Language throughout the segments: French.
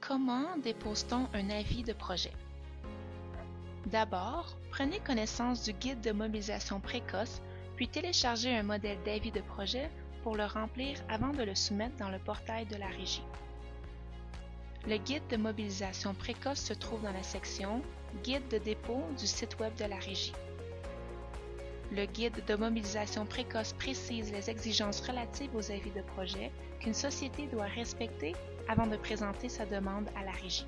Comment dépose-t-on un avis de projet? D'abord, prenez connaissance du guide de mobilisation précoce, puis téléchargez un modèle d'avis de projet pour le remplir avant de le soumettre dans le portail de la Régie. Le guide de mobilisation précoce se trouve dans la section « Guide de dépôt » du site web de la Régie. Le guide de mobilisation précoce précise les exigences relatives aux avis de projet qu'une société doit respecter avant de présenter sa demande à la Régie.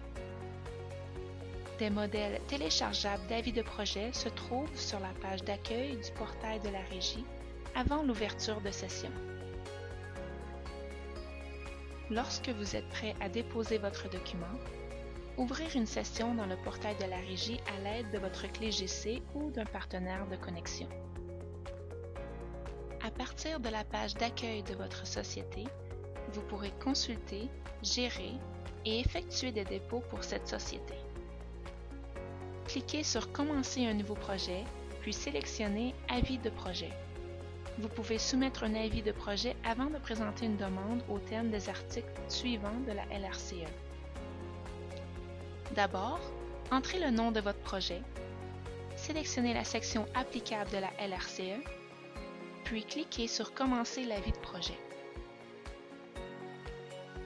Des modèles téléchargeables d'avis de projet se trouvent sur la page d'accueil du portail de la Régie avant l'ouverture de session. Lorsque vous êtes prêt à déposer votre document, ouvrir une session dans le portail de la Régie à l'aide de votre clé GC ou d'un partenaire de connexion. À partir de la page d'accueil de votre société, vous pourrez consulter, gérer et effectuer des dépôts pour cette société. Cliquez sur « Commencer un nouveau projet » puis sélectionnez « Avis de projet ». Vous pouvez soumettre un avis de projet avant de présenter une demande au terme des articles suivants de la LRCE. D'abord, entrez le nom de votre projet, sélectionnez la section applicable de la LRCE, puis cliquez sur « Commencer l'avis de projet ».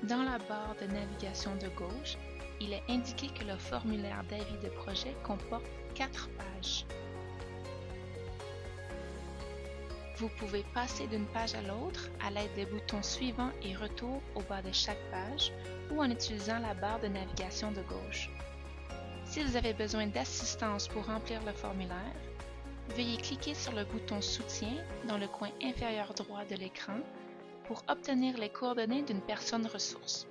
Dans la barre de navigation de gauche, il est indiqué que le formulaire d'avis de projet comporte 4 pages. Vous pouvez passer d'une page à l'autre à l'aide des boutons suivant et retour au bas de chaque page ou en utilisant la barre de navigation de gauche. Si vous avez besoin d'assistance pour remplir le formulaire, veuillez cliquer sur le bouton Soutien dans le coin inférieur droit de l'écran pour obtenir les coordonnées d'une personne ressource.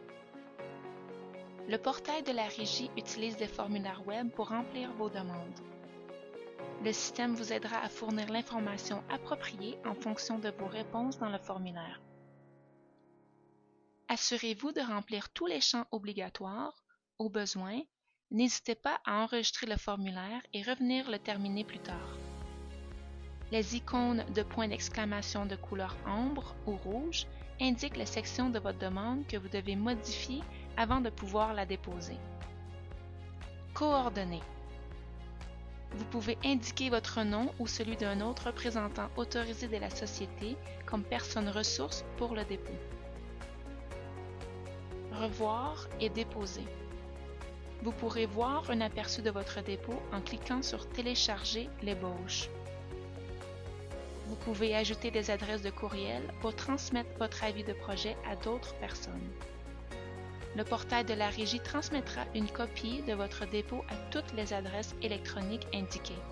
Le portail de la Régie utilise des formulaires web pour remplir vos demandes. Le système vous aidera à fournir l'information appropriée en fonction de vos réponses dans le formulaire. Assurez-vous de remplir tous les champs obligatoires. Au besoin, n'hésitez pas à enregistrer le formulaire et revenir le terminer plus tard. Les icônes de points d'exclamation de couleur ambre ou rouge indiquent les sections de votre demande que vous devez modifier avant de pouvoir la déposer. Coordonnées. Vous pouvez indiquer votre nom ou celui d'un autre représentant autorisé de la société comme personne ressource pour le dépôt. Revoir et déposer. Vous pourrez voir un aperçu de votre dépôt en cliquant sur « Télécharger l'ébauche ». Vous pouvez ajouter des adresses de courriel pour transmettre votre avis de projet à d'autres personnes. Le portail de la Régie transmettra une copie de votre dépôt à toutes les adresses électroniques indiquées.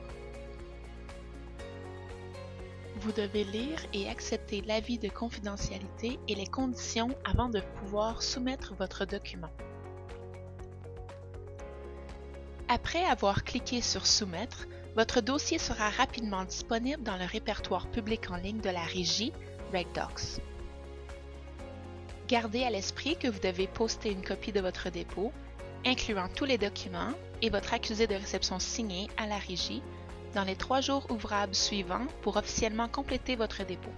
Vous devez lire et accepter l'avis de confidentialité et les conditions avant de pouvoir soumettre votre document. Après avoir cliqué sur « Soumettre », votre dossier sera rapidement disponible dans le répertoire public en ligne de la Régie, RegDocs. Gardez à l'esprit que vous devez poster une copie de votre dépôt, incluant tous les documents et votre accusé de réception signé à la Régie dans les 3 jours ouvrables suivants pour officiellement compléter votre dépôt.